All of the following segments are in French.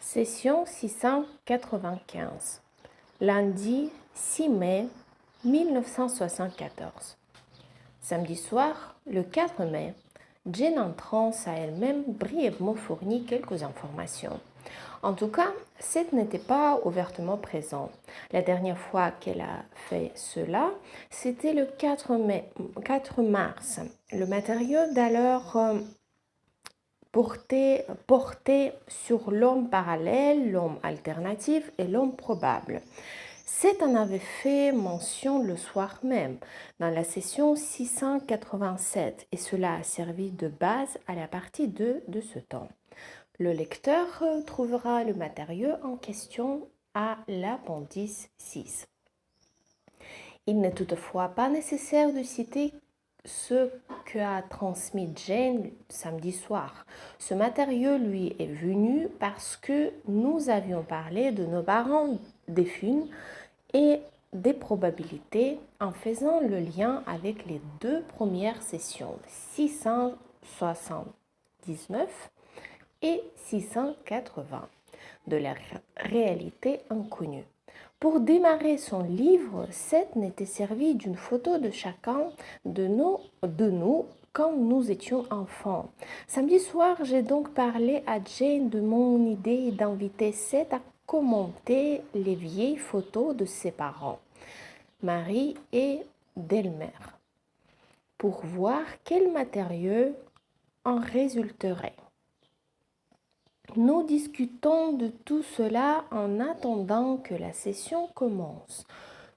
Session 695. Lundi 6 mai 1974. Samedi soir, le 4 mai, Jane en transe à elle-même brièvement fournit quelques informations. En tout cas, Seth n'était pas ouvertement présent. La dernière fois qu'elle a fait cela, c'était le 4 mars. Le matériau d'alors porté sur l'homme parallèle, l'homme alternatif et l'homme probable. Seth en avait fait mention le soir même, dans la session 687, et cela a servi de base à la partie 2 de ce temps. Le lecteur trouvera le matériau en question à l'appendice 6. Il n'est toutefois pas nécessaire de citer ce qu'a transmis Jane samedi soir. Ce matériau lui est venu parce que nous avions parlé de nos parents défunts et des probabilités en faisant le lien avec les deux premières sessions, 679 et 680, de la réalité inconnue. Pour démarrer son livre, Seth n'était servi d'une photo de chacun de nous quand nous étions enfants. Samedi soir, j'ai donc parlé à Jane de mon idée d'inviter Seth à commenter les vieilles photos de ses parents, Marie et d'elle-même, pour voir quel matériau en résulterait. Nous discutons de tout cela en attendant que la session commence.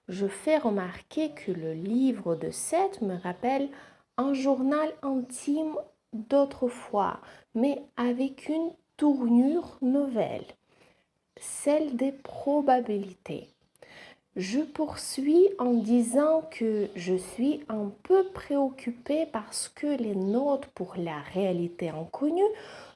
Je fais remarquer que le livre de Seth me rappelle un journal intime d'autrefois, mais avec une tournure nouvelle, celle des probabilités. Je poursuis en disant que je suis un peu préoccupée parce que les notes pour la réalité inconnue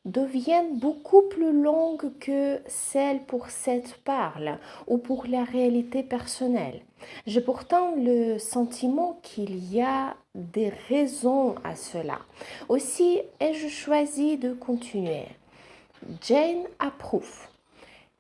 deviennent beaucoup plus longues que celles pour cette parle ou pour la réalité personnelle. J'ai pourtant le sentiment qu'il y a des raisons à cela. Aussi ai-je choisi de continuer. Jane approuve.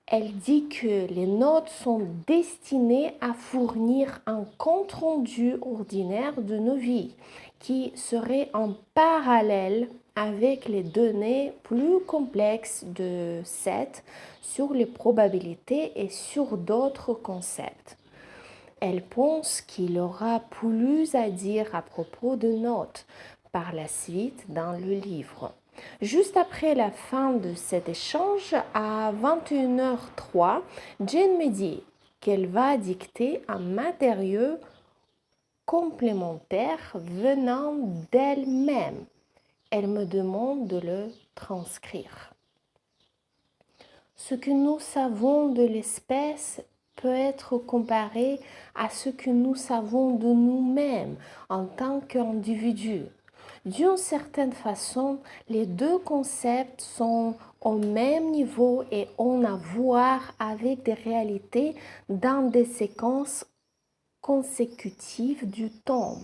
Elle dit que les notes sont destinées à fournir un compte-rendu ordinaire de nos vies qui serait en parallèle avec les données plus complexes de Seth sur les probabilités et sur d'autres concepts. Elle pense qu'il aura plus à dire à propos de notes par la suite dans le livre. Juste après la fin de cet échange, à 21h03, Jane me dit qu'elle va dicter un matériau complémentaire venant d'elle-même. Elle me demande de le transcrire. Ce que nous savons de l'espèce peut être comparé à ce que nous savons de nous-mêmes en tant qu'individus. D'une certaine façon, les deux concepts sont au même niveau et ont à voir avec des réalités dans des séquences consécutives du temps.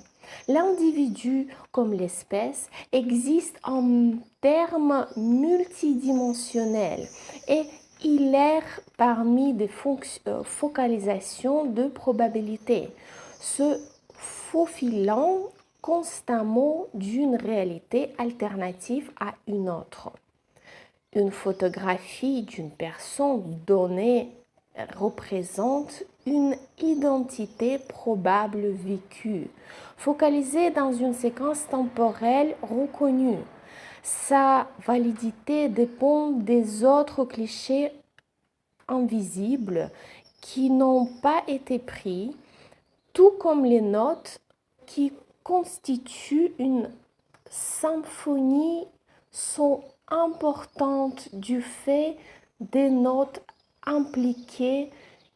L'individu, comme l'espèce, existe en termes multidimensionnels et il erre parmi des focalisations de probabilité, se faufilant constamment d'une réalité alternative à une autre. Une photographie d'une personne donnée représente une identité probable vécue, focalisée dans une séquence temporelle reconnue. Sa validité dépend des autres clichés invisibles qui n'ont pas été pris, tout comme les notes qui constituent une symphonie sont importantes du fait des notes impliquées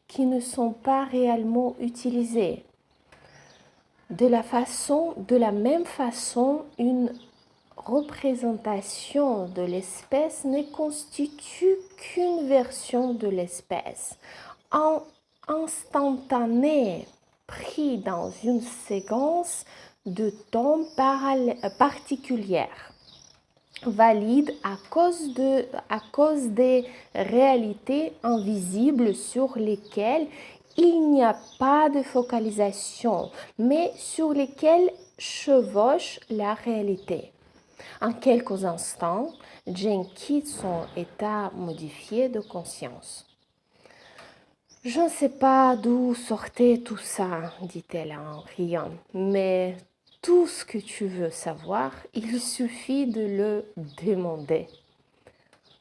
qui ne sont pas réellement utilisées. De la même façon, une représentation de l'espèce ne constitue qu'une version de l'espèce, un instantané pris dans une séquence de temps particulière. valide à cause des réalités invisibles sur lesquelles il n'y a pas de focalisation, mais sur lesquelles chevauche la réalité. En quelques instants, Jane quitte son état modifié de conscience. Je ne sais pas d'où sortait tout ça, dit-elle en riant, mais tout ce que tu veux savoir, il suffit de le demander.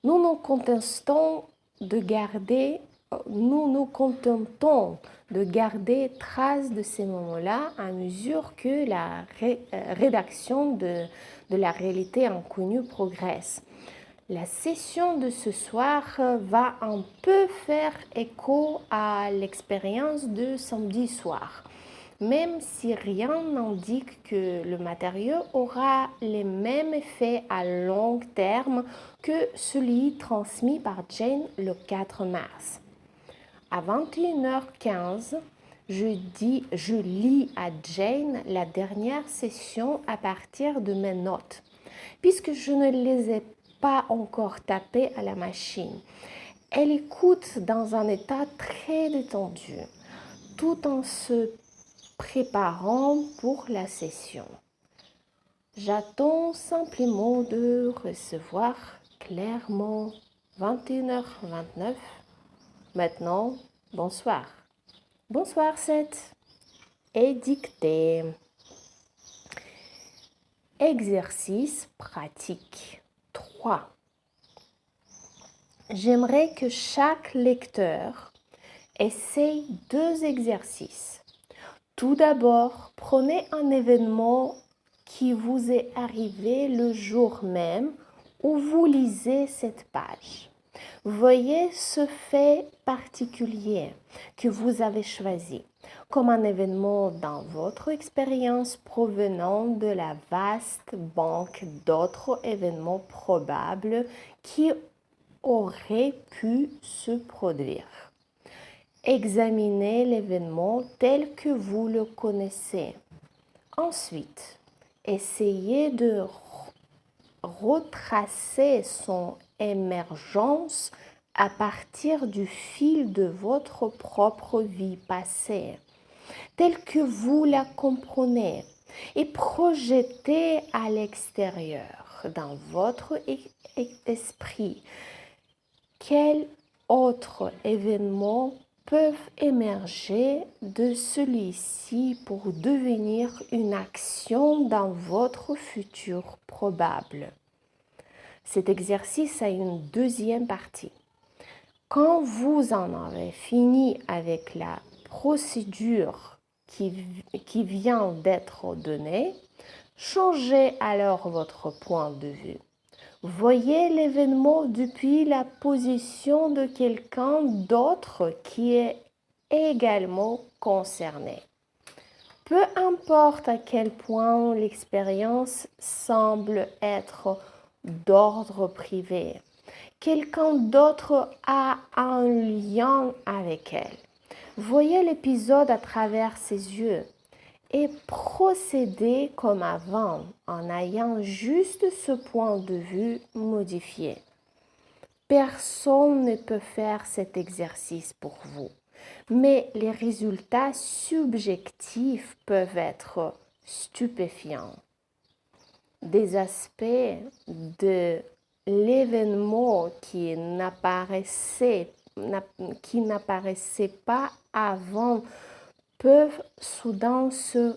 Nous nous contentons de garder, trace de ces moments-là à mesure que la rédaction de la réalité inconnue progresse. La session de ce soir va un peu faire écho à l'expérience de samedi soir, même si rien n'indique que le matériau aura les mêmes effets à long terme que celui transmis par Jane le 4 mars. À 21h15, je lis à Jane la dernière session à partir de mes notes, puisque je ne les ai pas encore tapées à la machine. Elle écoute dans un état très détendu, tout en se préparant pour la session. J'attends simplement de recevoir clairement 21h29. Maintenant, bonsoir. Bonsoir, Seth. Et dictée. Exercice pratique 3. J'aimerais que chaque lecteur essaye 2 exercices. Tout d'abord, prenez un événement qui vous est arrivé le jour même où vous lisez cette page. Voyez ce fait particulier que vous avez choisi comme un événement dans votre expérience provenant de la vaste banque d'autres événements probables qui auraient pu se produire. Examinez l'événement tel que vous le connaissez. Ensuite, essayez de retracer son émergence à partir du fil de votre propre vie passée, telle que vous la comprenez, et projetez à l'extérieur, dans votre esprit, quels autres événements peuvent émerger de celui-ci pour devenir une action dans votre futur probable. Cet exercice a une deuxième partie. Quand vous en avez fini avec la procédure qui vient d'être donnée, changez alors votre point de vue. Voyez l'événement depuis la position de quelqu'un d'autre qui est également concerné. Peu importe à quel point l'expérience semble être d'ordre privé, quelqu'un d'autre a un lien avec elle. Voyez l'épisode à travers ses yeux et procédez comme avant en ayant juste ce point de vue modifié. Personne ne peut faire cet exercice pour vous, mais les résultats subjectifs peuvent être stupéfiants. Des aspects de l'événement qui n'apparaissaient pas avant peuvent soudain se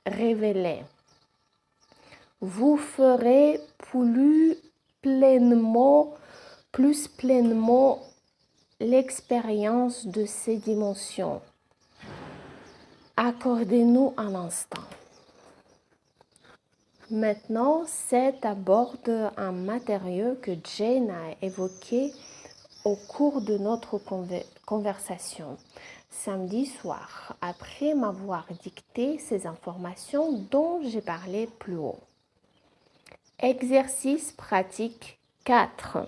révéler. Vous ferez plus pleinement l'expérience de ces dimensions. Accordez-nous un instant. Maintenant, Seth aborde un matériau que Jane a évoqué au cours de notre conversation samedi soir, après m'avoir dicté ces informations dont j'ai parlé plus haut. Exercice pratique 4.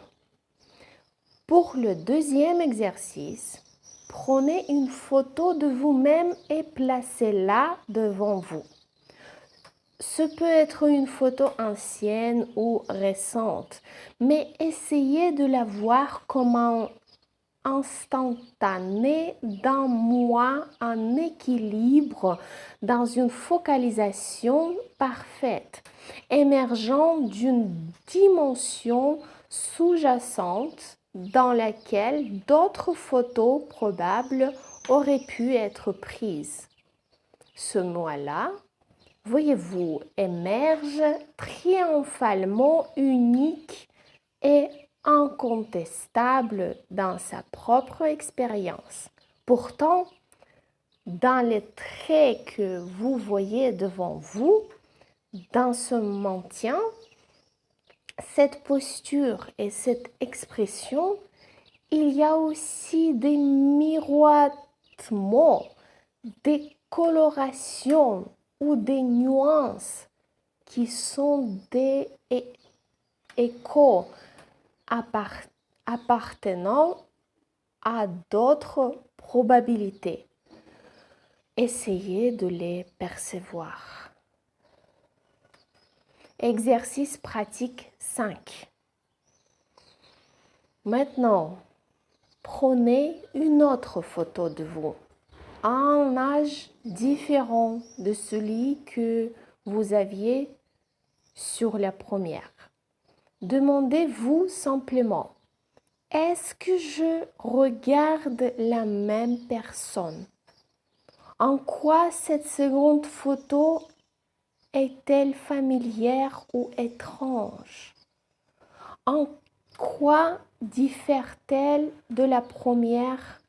Pour le deuxième exercice, prenez une photo de vous-même et placez-la devant vous. Ce peut être une photo ancienne ou récente, mais essayez de la voir comme un instantané dans moi, un équilibre, dans une focalisation parfaite, émergeant d'une dimension sous-jacente dans laquelle d'autres photos probables auraient pu être prises. Ce moi-là, voyez-vous, émerge triomphalement unique et incontestable dans sa propre expérience. Pourtant, dans les traits que vous voyez devant vous, dans ce maintien, cette posture et cette expression, il y a aussi des miroitements, des colorations ou des nuances qui sont des échos appartenant à d'autres probabilités. Essayez de les percevoir. Exercice pratique 5. Maintenant, prenez une autre photo de vous, à un âge différent de celui que vous aviez sur la première. Demandez-vous simplement, est-ce que je regarde la même personne? En quoi cette seconde photo est-elle familière ou étrange? En quoi diffère-t-elle de la première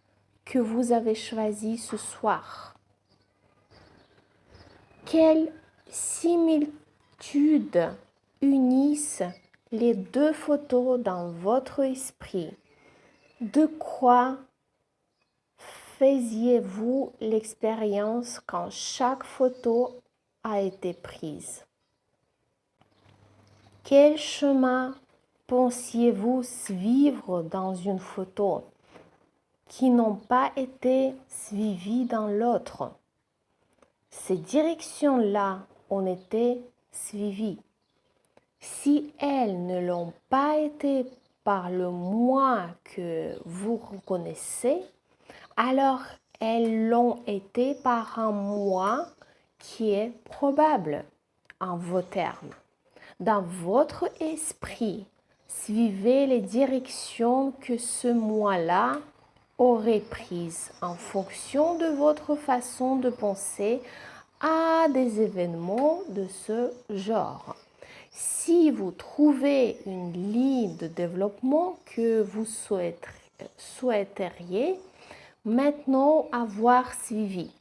que vous avez choisie ce soir? Quelles similitudes unissent les deux photos dans votre esprit? De quoi faisiez-vous l'expérience quand chaque photo a été prise? Quel chemin pensiez-vous suivre dans une photo qui n'ont pas été suivies dans l'autre? Ces directions-là ont été suivies. Si elles ne l'ont pas été par le moi que vous reconnaissez, alors elles l'ont été par un moi qui est probable en vos termes. Dans votre esprit, suivez les directions que ce moi-là aurait prises en fonction de votre façon de penser à des événements de ce genre. Si vous trouvez une ligne de développement que vous souhaiteriez maintenant avoir suivi,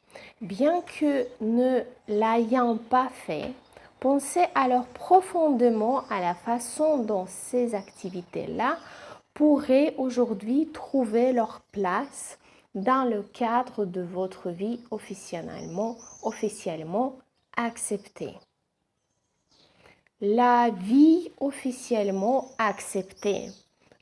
bien que ne l'ayant pas fait, pensez alors profondément à la façon dont ces activités-là pourraient aujourd'hui trouver leur place dans le cadre de votre vie officiellement acceptée. La vie officiellement acceptée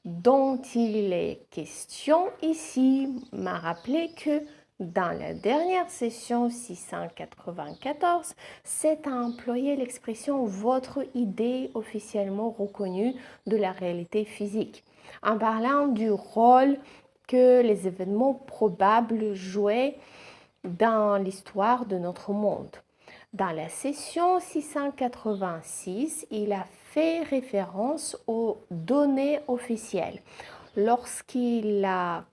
dont il est question ici m'a rappelé que dans la dernière session 694, c'est à employer l'expression votre idée officiellement reconnue de la réalité physique, en parlant du rôle que les événements probables jouaient dans l'histoire de notre monde. Dans la session 686, il a fait référence aux données officielles lorsqu'il a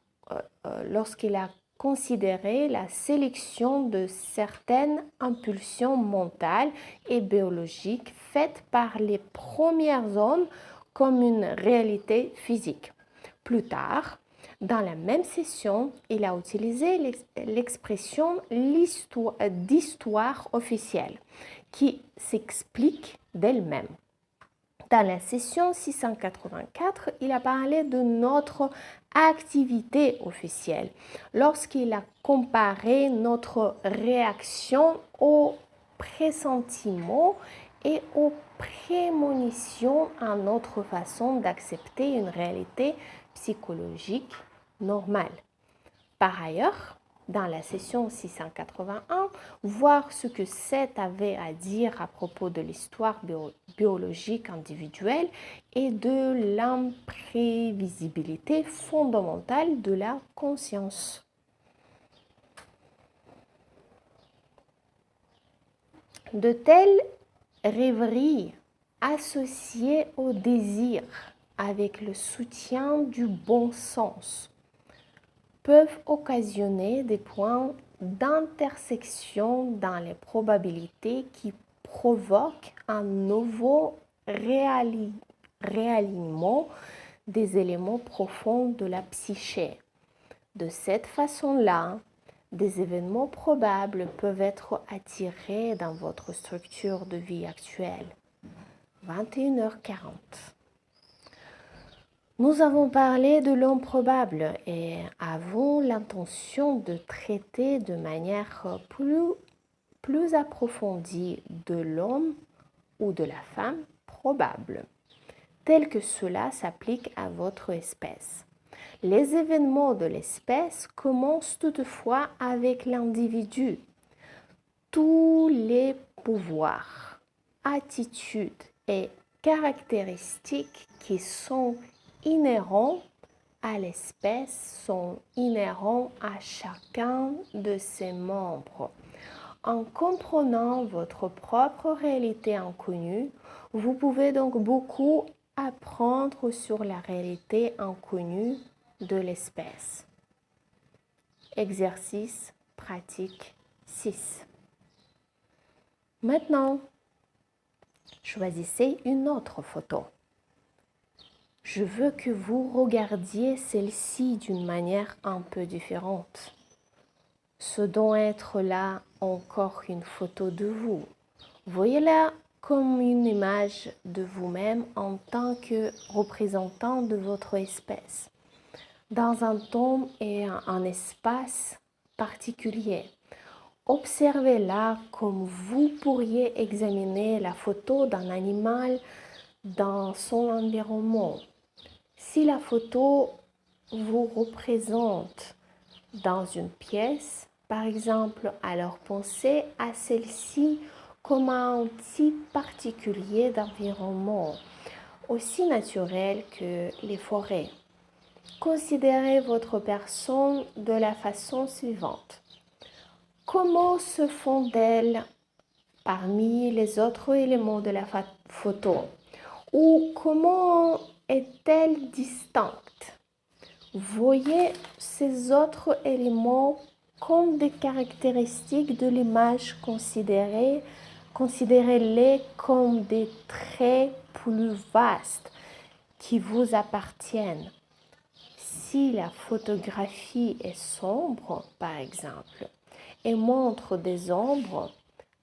considéré la sélection de certaines impulsions mentales et biologiques faites par les premiers hommes comme une réalité physique. Plus tard, dans la même session, il a utilisé l'expression d'histoire officielle qui s'explique d'elle-même. Dans la session 684, il a parlé de notre activité officielle lorsqu'il a comparé notre réaction aux pressentiments et aux prémonitions à notre façon d'accepter une réalité psychologique normale. Par ailleurs, dans la session 681, voir ce que Seth avait à dire à propos de l'histoire biologique individuelle et de l'imprévisibilité fondamentale de la conscience. De telles rêveries associées au désir avec le soutien du bon sens peuvent occasionner des points d'intersection dans les probabilités qui provoquent un nouveau réalignement des éléments profonds de la psyché. De cette façon-là, des événements probables peuvent être attirés dans votre structure de vie actuelle. 21h40. Nous avons parlé de l'homme probable et avons l'intention de traiter de manière plus approfondie de l'homme ou de la femme probable, tel que cela s'applique à votre espèce. Les événements de l'espèce commencent toutefois avec l'individu. Tous les pouvoirs, attitudes et caractéristiques qui sont inhérents à l'espèce sont inhérents à chacun de ses membres. En comprenant votre propre réalité inconnue, vous pouvez donc beaucoup apprendre sur la réalité inconnue de l'espèce. Exercice pratique 6. Maintenant, choisissez une autre photo. Je veux que vous regardiez celle-ci d'une manière un peu différente. Ce doit être là encore une photo de vous. Voyez-la comme une image de vous-même en tant que représentant de votre espèce, dans un temps et un espace particulier. Observez-la comme vous pourriez examiner la photo d'un animal dans son environnement. Si la photo vous représente dans une pièce, par exemple, alors pensez à celle-ci comme un type particulier d'environnement, aussi naturel que les forêts. Considérez votre personne de la façon suivante. Comment se font-elles parmi les autres éléments de la photo? Ou comment est-elle distincte? Voyez ces autres éléments comme des caractéristiques de l'image, considérez-les comme des traits plus vastes qui vous appartiennent. Si la photographie est sombre, par exemple, et montre des ombres,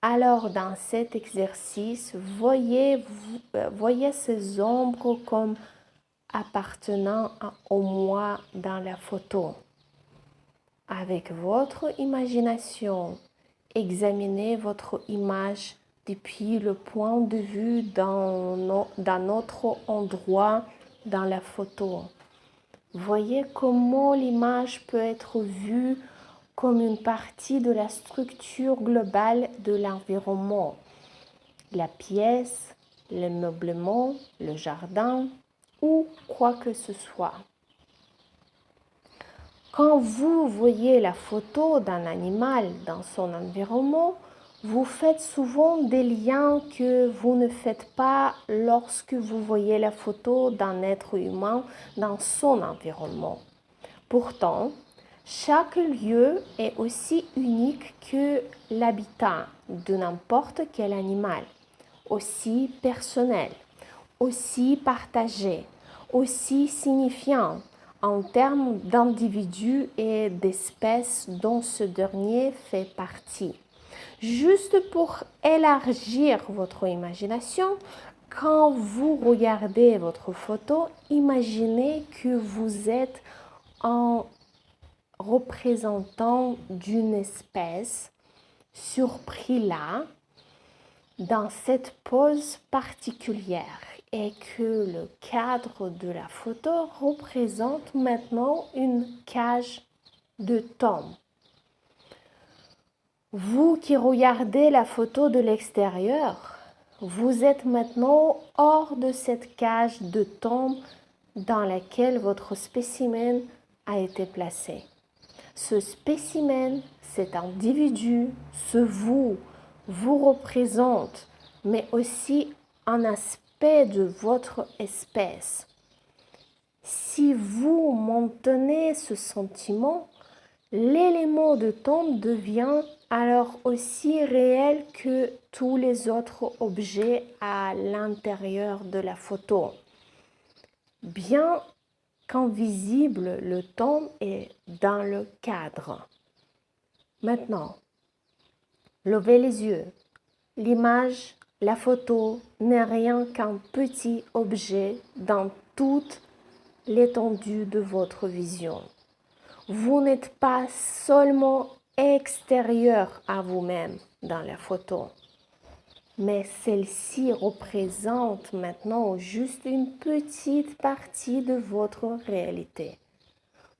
alors dans cet exercice, voyez ces ombres comme appartenant au moi dans la photo. Avec votre imagination, examinez votre image depuis le point de vue d'un autre endroit dans la photo. Voyez comment l'image peut être vue comme une partie de la structure globale de l'environnement. La pièce, le meublement, le jardin ou quoi que ce soit. Quand vous voyez la photo d'un animal dans son environnement, vous faites souvent des liens que vous ne faites pas lorsque vous voyez la photo d'un être humain dans son environnement. Pourtant, chaque lieu est aussi unique que l'habitat de n'importe quel animal, aussi personnel, aussi partagé, aussi signifiant en termes d'individus et d'espèces dont ce dernier fait partie. Juste pour élargir votre imagination, quand vous regardez votre photo, imaginez que vous êtes un représentant d'une espèce surpris là, dans cette pose particulière et que le cadre de la photo représente maintenant une cage de tombes. Vous qui regardez la photo de l'extérieur, vous êtes maintenant hors de cette cage de tombe dans laquelle votre spécimen a été placé. Ce spécimen, cet individu, ce vous représente, mais aussi un aspect de votre espèce. Si vous maintenez ce sentiment, l'élément de tombe devient alors aussi réel que tous les autres objets à l'intérieur de la photo. Bien qu'invisible, le tombe est dans le cadre. Maintenant, levez les yeux. L'image, la photo n'est rien qu'un petit objet dans toute l'étendue de votre vision. Vous n'êtes pas seulement extérieur à vous-même dans la photo, mais celle-ci représente maintenant juste une petite partie de votre réalité.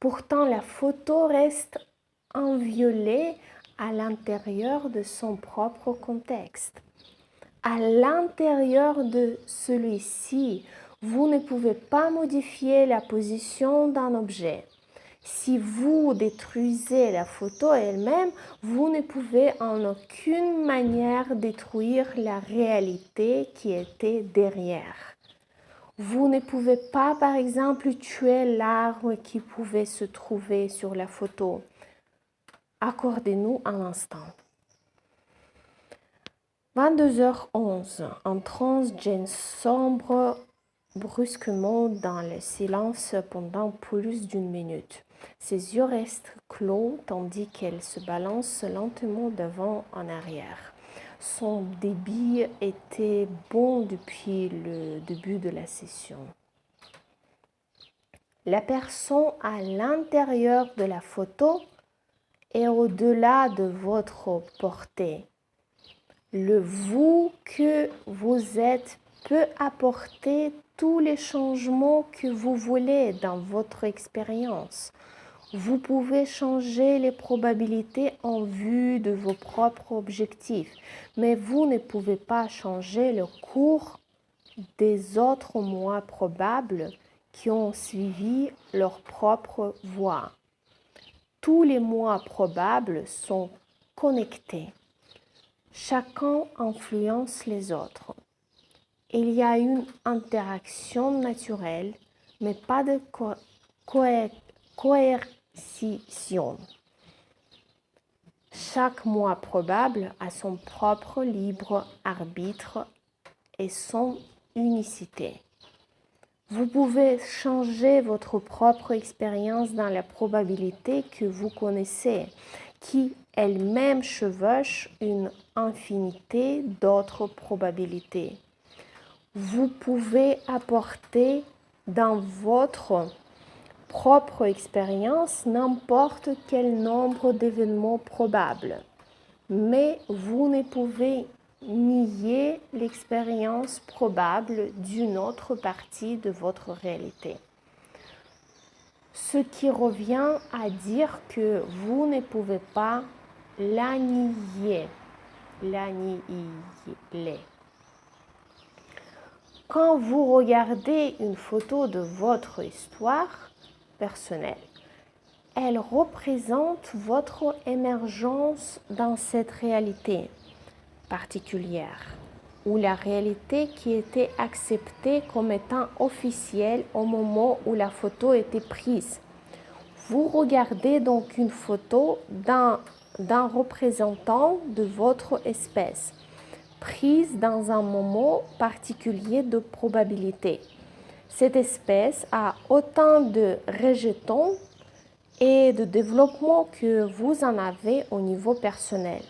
Pourtant, la photo reste inviolée à l'intérieur de son propre contexte. À l'intérieur de celui-ci, vous ne pouvez pas modifier la position d'un objet. Si vous détruisez la photo elle-même, vous ne pouvez en aucune manière détruire la réalité qui était derrière. Vous ne pouvez pas, par exemple, tuer l'arbre qui pouvait se trouver sur la photo. Accordez-nous un instant. 22h11, en transe, Jane sombre brusquement dans le silence pendant plus d'une minute. Ses yeux restent clos tandis qu'elle se balance lentement d'avant en arrière. Son débit était bon depuis le début de la session. La personne à l'intérieur de la photo est au-delà de votre portée. Le vous que vous êtes peut apporter tous les changements que vous voulez dans votre expérience. Vous pouvez changer les probabilités en vue de vos propres objectifs, mais vous ne pouvez pas changer le cours des autres mois probables qui ont suivi leur propre voie. Tous les mois probables sont connectés. Chacun influence les autres. Il y a une interaction naturelle, mais pas de coercition. Chaque mois probable a son propre libre arbitre et son unicité. Vous pouvez changer votre propre expérience dans la probabilité que vous connaissez, qui elle-même chevauche une infinité d'autres probabilités. Vous pouvez apporter dans votre propre expérience n'importe quel nombre d'événements probables, mais vous ne pouvez nier l'expérience probable d'une autre partie de votre réalité. Ce qui revient à dire que vous ne pouvez pas l'annihiler. Quand vous regardez une photo de votre histoire personnelle, elle représente votre émergence dans cette réalité particulière, ou la réalité qui était acceptée comme étant officielle au moment où la photo était prise. Vous regardez donc une photo d'un représentant de votre espèce, prise dans un moment particulier de probabilité. Cette espèce a autant de rejetons et de développement que vous en avez au niveau personnel.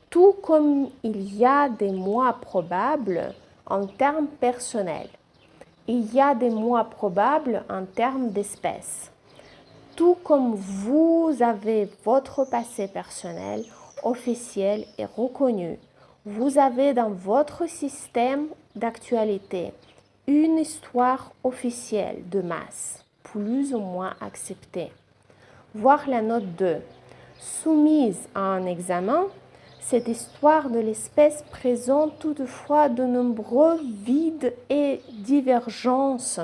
Tout comme il y a des mois probables en termes personnels, il y a des mois probables en termes d'espèces. Tout comme vous avez votre passé personnel, officiel et reconnu, vous avez dans votre système d'actualité une histoire officielle de masse, plus ou moins acceptée. Voir la note 2. Soumise à un examen, cette histoire de l'espèce présente toutefois de nombreux vides et divergences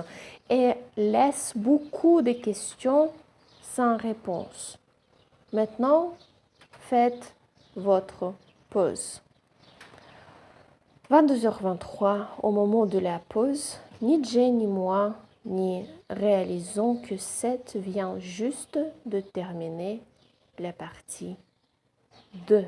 et laisse beaucoup de questions sans réponse. Maintenant, faites votre pause. 22h23, au moment de la pause, ni Jay ni moi ni réalisons que Seth vient juste de terminer la partie 2.